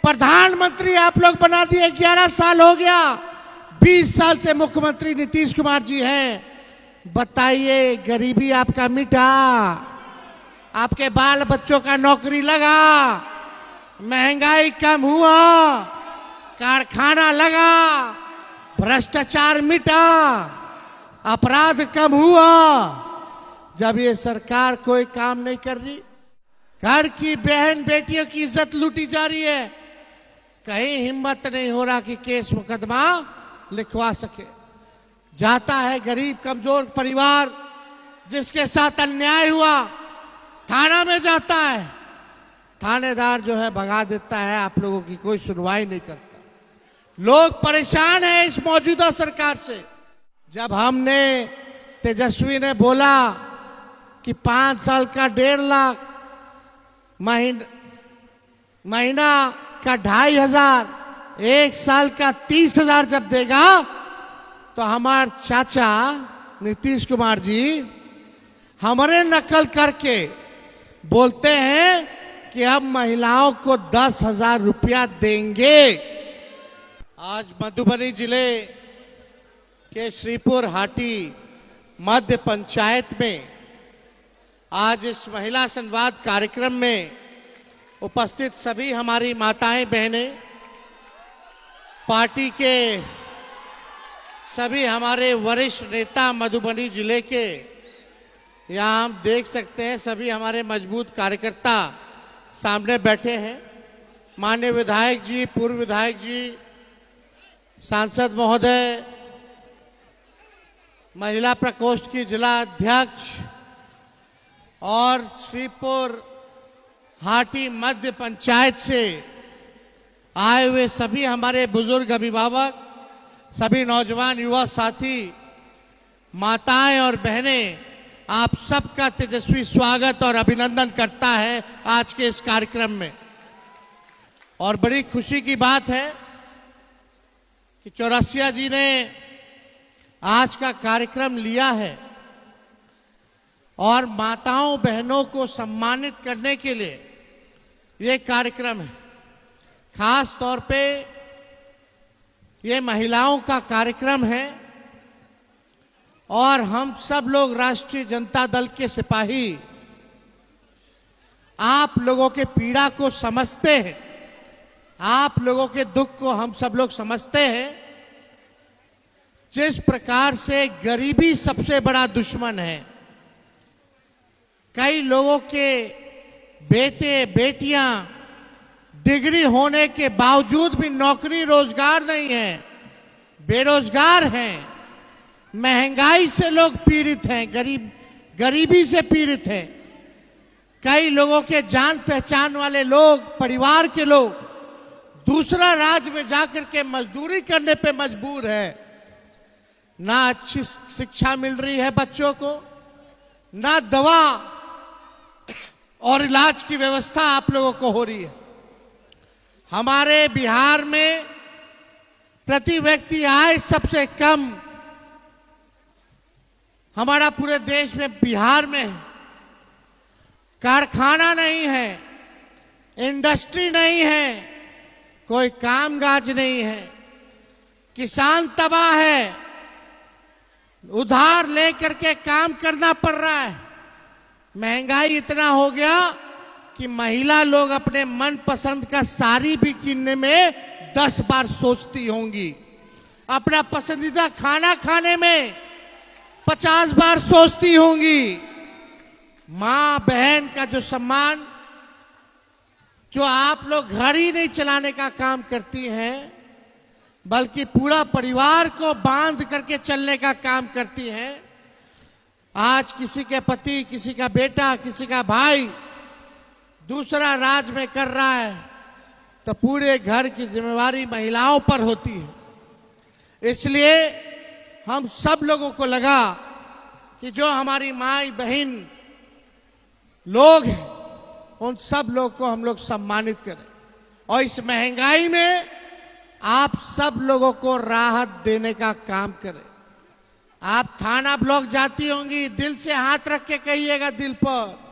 प्रधानमंत्री आप लोग बना दिए, 11 साल हो गया। 20 साल से मुख्यमंत्री नीतीश कुमार जी हैं। बताइए, गरीबी आपका मिटा? आपके बाल बच्चों का नौकरी लगा? महंगाई कम हुआ? कारखाना लगा? भ्रष्टाचार मिटा? अपराध कम हुआ? जब ये सरकार कोई काम नहीं कर रही, घर की बहन बेटियों की इज्जत लूटी जा रही है, कहीं हिम्मत नहीं हो रहा कि केस मुकदमा लिखवा सके। जाता है गरीब कमजोर परिवार जिसके साथ अन्याय हुआ, थाना में जाता है, थानेदार जो है भगा देता है, आप लोगों की कोई सुनवाई नहीं करता। लोग परेशान हैं इस मौजूदा सरकार से। जब हमने तेजस्वी ने बोला कि 5 साल का 1.5 लाख, महीना का 2,500, 1 साल का 30,000 जब देगा, तो हमारे चाचा नीतीश कुमार जी हमारे नकल करके बोलते हैं कि अब महिलाओं को 10,000 रुपया देंगे। आज मधुबनी जिले के श्रीपुर हाटी मध्य पंचायत में आज इस महिला संवाद कार्यक्रम में उपस्थित सभी हमारी माताएं बहनें, पार्टी के सभी हमारे वरिष्ठ नेता मधुबनी जिले के, यहाँ हम देख सकते हैं सभी हमारे मजबूत कार्यकर्ता सामने बैठे हैं। माननीय विधायक जी, पूर्व विधायक जी, सांसद महोदय, महिला प्रकोष्ठ की जिला अध्यक्ष और श्रीपुर हाटी मध्य पंचायत से आए हुए सभी हमारे बुजुर्ग अभिभावक, सभी नौजवान युवा साथी, माताएं और बहनें, आप सबका तेजस्वी स्वागत और अभिनंदन करता है आज के इस कार्यक्रम में। और बड़ी खुशी की बात है कि चौरसिया जी ने आज का कार्यक्रम लिया है और माताओं बहनों को सम्मानित करने के लिए ये कार्यक्रम है। खास तौर पे ये महिलाओं का कार्यक्रम है और हम सब लोग राष्ट्रीय जनता दल के सिपाही आप लोगों के पीड़ा को समझते हैं, आप लोगों के दुख को हम सब लोग समझते हैं। जिस प्रकार से गरीबी सबसे बड़ा दुश्मन है, कई लोगों के बेटे बेटियां डिग्री होने के बावजूद भी नौकरी रोजगार नहीं है, बेरोजगार हैं, महंगाई से लोग पीड़ित हैं, गरीबी से पीड़ित हैं। कई लोगों के जान पहचान वाले लोग, परिवार के लोग दूसरा राज्य में जाकर के मजदूरी करने पे मजबूर है। ना अच्छी शिक्षा मिल रही है बच्चों को, ना दवा और इलाज की व्यवस्था आप लोगों को हो रही है। हमारे बिहार में प्रति व्यक्ति आय सबसे कम हमारा पूरे देश में बिहार में है। कारखाना नहीं है, इंडस्ट्री नहीं है, कोई कामकाज नहीं है, किसान तबाह है, उधार लेकर के काम करना पड़ रहा है। महंगाई इतना हो गया कि महिला लोग अपने मनपसंद का साड़ी भी किनने में 10 बार सोचती होंगी, अपना पसंदीदा खाना खाने में 50 बार सोचती होंगी। माँ बहन का जो सम्मान, जो आप लोग घर ही नहीं चलाने का काम करती हैं, बल्कि पूरा परिवार को बांध करके चलने का काम करती हैं। आज किसी के पति, किसी का बेटा, किसी का भाई दूसरा राज्य में कर रहा है तो पूरे घर की जिम्मेवारी महिलाओं पर होती है। इसलिए हम सब लोगों को लगा कि जो हमारी माई बहन लोग हैं, उन सब लोग को हम लोग सम्मानित करें और इस महंगाई में आप सब लोगों को राहत देने का काम करें। आप थाना ब्लॉक जाती होंगी, दिल से हाथ रख के कहिएगा दिल पर,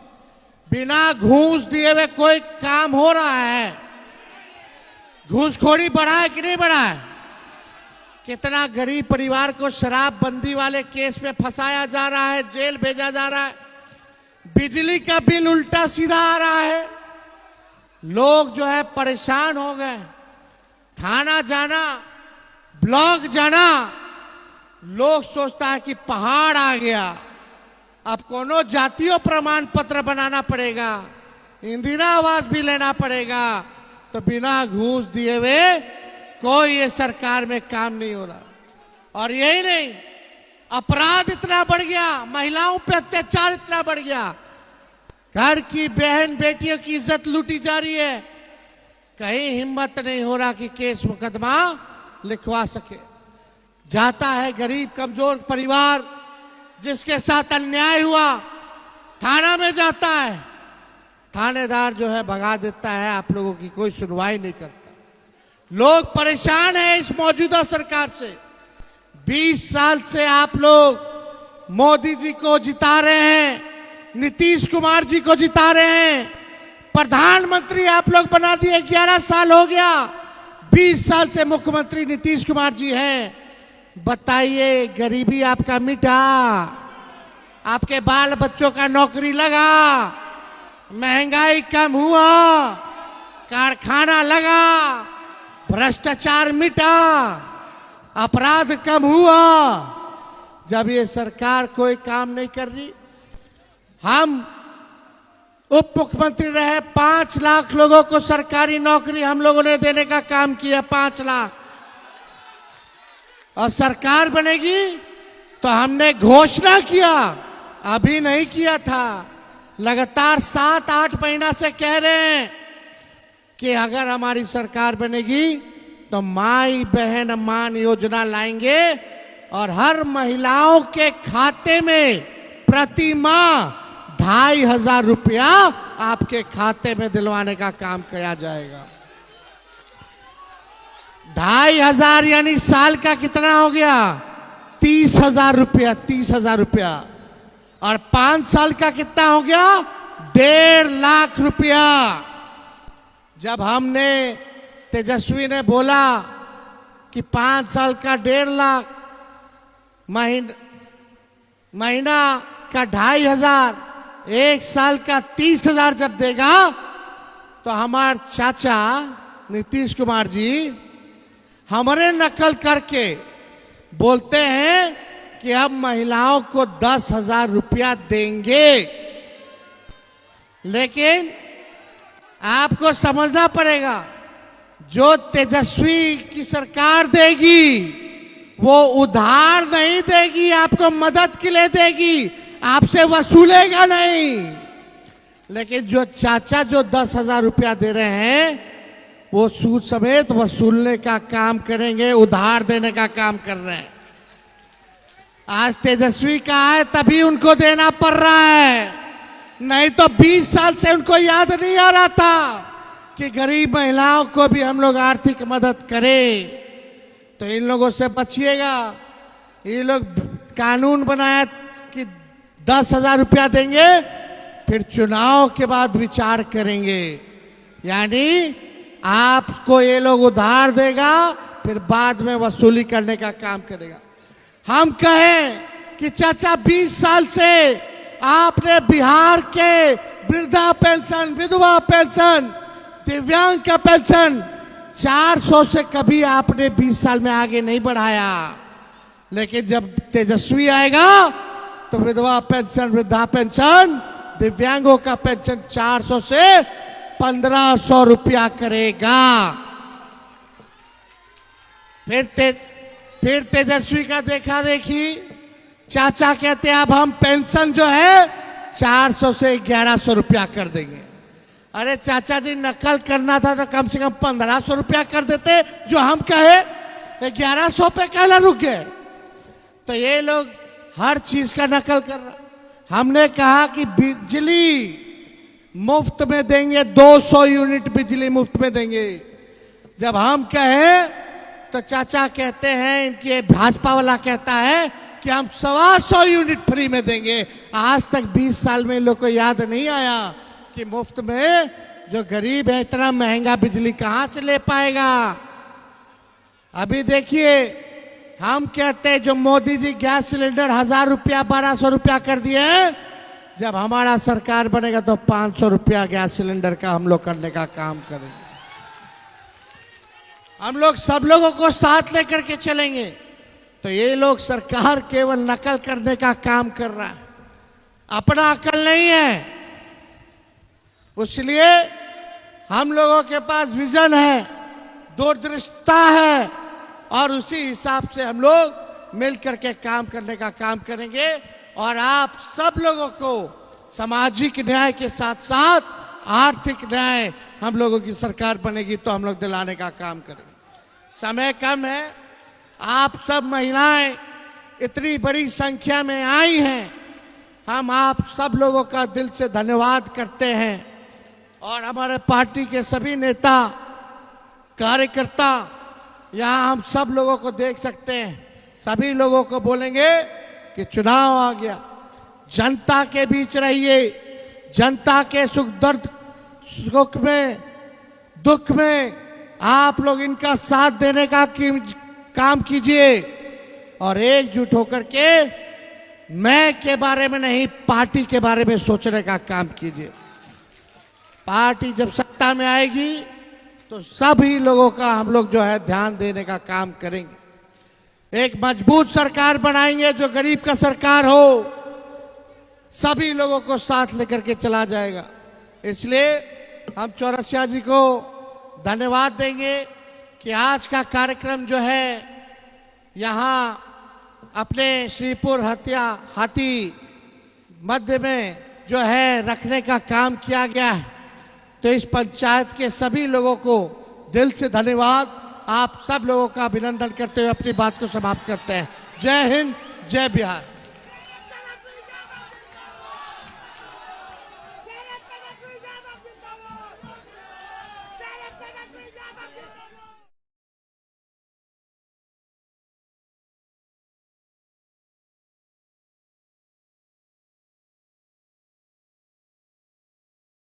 बिना घूस दिए हुए कोई काम हो रहा है? घूसखोरी बढ़ा है कि नहीं बढ़ा है? कितना गरीब परिवार को शराबबंदी वाले केस में फंसाया जा रहा है, जेल भेजा जा रहा है, बिजली का बिल उल्टा सीधा आ रहा है, लोग जो है परेशान हो गए। थाना जाना, ब्लॉक जाना, लोग सोचता है कि पहाड़ आ गया, अब कोनो जातीय प्रमाण पत्र बनाना पड़ेगा, इंदिरा आवास भी लेना पड़ेगा, तो बिना घूस दिए हुए कोई ये सरकार में काम नहीं हो रहा। और यही नहीं, अपराध इतना बढ़ गया, महिलाओं पे अत्याचार इतना बढ़ गया, घर की बहन बेटियों की इज्जत लूटी जा रही है, कहीं हिम्मत नहीं हो रहा कि केस मुकदमा लिखवा सके। जाता है गरीब कमजोर परिवार जिसके साथ अन्याय हुआ, थाना में जाता है, थानेदार जो है भगा देता है, आप लोगों की कोई सुनवाई नहीं करता। लोग परेशान हैं इस मौजूदा सरकार से। 20 साल से आप लोग मोदी जी को जिता रहे हैं, नीतीश कुमार जी को जिता रहे हैं, प्रधानमंत्री आप लोग बना दिए, 11 साल हो गया, 20 साल से मुख्यमंत्री नीतीश कुमार जी हैं। बताइए, गरीबी आपका मिटा, आपके बाल बच्चों का नौकरी लगा, महंगाई कम हुआ, कारखाना लगा, भ्रष्टाचार मिटा, अपराध कम हुआ? जब ये सरकार कोई काम नहीं कर रही, हम उप मुख्यमंत्री रहे, 5 लाख लोगों को सरकारी नौकरी हम लोगों ने देने का काम किया, 5 लाख। और सरकार बनेगी तो हमने घोषणा किया, अभी नहीं किया था, लगातार 7-8 महीना से कह रहे हैं कि अगर हमारी सरकार बनेगी तो माई बहन मान योजना लाएंगे और हर महिलाओं के खाते में प्रति माह 2,500 रुपया आपके खाते में दिलवाने का काम किया जाएगा। 2,500 यानी साल का कितना हो गया? 30,000 रुपया, 30,000 रुपया। और 5 साल का कितना हो गया? 1.5 लाख रुपया। जब हमने, तेजस्वी ने बोला कि 5 साल का 1.5 लाख, महीना का 2,500, 1 साल का 30,000 जब देगा, तो हमारे चाचा नीतीश कुमार जी हमारे नकल करके बोलते हैं कि अब महिलाओं को 10,000 रुपया देंगे। लेकिन आपको समझना पड़ेगा, जो तेजस्वी की सरकार देगी वो उधार नहीं देगी, आपको मदद के लिए देगी, आपसे वसूलेगा नहीं। लेकिन जो चाचा जो 10,000 रुपया दे रहे हैं वो सूद समेत वसूलने का काम करेंगे, उधार देने का काम कर रहे हैं। आज तेजस्वी का है तभी उनको देना पड़ रहा है, नहीं तो 20 साल से उनको याद नहीं आ रहा था कि गरीब महिलाओं को भी हम लोग आर्थिक मदद करें। तो इन लोगों से बचिएगा। ये लोग कानून बनाया कि 10,000 रुपया देंगे, फिर चुनाव के बाद विचार करेंगे। यानी आपको ये लोग उधार देगा, फिर बाद में वसूली करने का काम करेगा। हम कहें कि चाचा 20 साल से आपने बिहार के वृद्धा पेंशन, विधवा पेंशन, दिव्यांग का पेंशन 400 से कभी आपने 20 साल में आगे नहीं बढ़ाया। लेकिन जब तेजस्वी आएगा तो विधवा पेंशन, वृद्धा पेंशन, दिव्यांगों का पेंशन 400 से 1,500 रुपया करेगा। फिर तेजस्वी का देखा देखी, चाचा कहते हैं अब हम पेंशन जो है 400 से 1,100 रुपया कर देंगे। अरे चाचा जी, नकल करना था तो कम से कम 1,500 रुपया कर देते, जो हम कहे 1,100 पे कहला रुक गए। तो ये लोग हर चीज का नकल कर रहा। हमने कहा कि बिजली मुफ्त में देंगे, 200 यूनिट बिजली मुफ्त में देंगे। जब हम कहें तो चाचा कहते हैं, इनके भाजपा वाला कहता है कि हम 125 यूनिट फ्री में देंगे। आज तक 20 साल में इन लोग को याद नहीं आया कि मुफ्त में जो गरीब है इतना महंगा बिजली कहां से ले पाएगा। अभी देखिए हम कहते हैं जो मोदी जी गैस सिलेंडर 1000 रुपया 1200 रुपया कर दिए हैं, जब हमारा सरकार बनेगा तो 500 रुपया गैस सिलेंडर का हम लोग करने का काम करेंगे। हम लोग सब लोगों को साथ लेकर के चलेंगे। तो ये लोग सरकार केवल नकल करने का काम कर रहा है, अपना अकल नहीं है। इसलिए हम लोगों के पास विजन है, दूरदृष्टता है और उसी हिसाब से हम लोग मिलकर के काम करने का काम करेंगे। और आप सब लोगों को सामाजिक न्याय के साथ साथ आर्थिक न्याय हम लोगों की सरकार बनेगी तो हम लोग दिलाने का काम करेंगे। समय कम है, आप सब महिलाएं इतनी बड़ी संख्या में आई हैं, हम आप सब लोगों का दिल से धन्यवाद करते हैं। और हमारे पार्टी के सभी नेता कार्यकर्ता यहाँ हम सब लोगों को देख सकते हैं। सभी लोगों को बोलेंगे कि चुनाव आ गया, जनता के बीच रहिए, जनता के सुख दर्द सुख में दुख में आप लोग इनका साथ देने का काम कीजिए और एकजुट होकर के मैं के बारे में नहीं पार्टी के बारे में सोचने का काम कीजिए। पार्टी जब सत्ता में आएगी तो सभी लोगों का हम लोग जो है ध्यान देने का काम करेंगे। एक मजबूत सरकार बनाएंगे जो गरीब का सरकार हो, सभी लोगों को साथ लेकर के चला जाएगा। इसलिए हम चौरसिया जी को धन्यवाद देंगे कि आज का कार्यक्रम जो है यहाँ अपने श्रीपुर हाथी मध्य में जो है रखने का काम किया गया है। तो इस पंचायत के सभी लोगों को दिल से धन्यवाद, आप सब लोगों का अभिनंदन करते हुए अपनी बात को समाप्त करते हैं। जय हिंद, जय बिहार।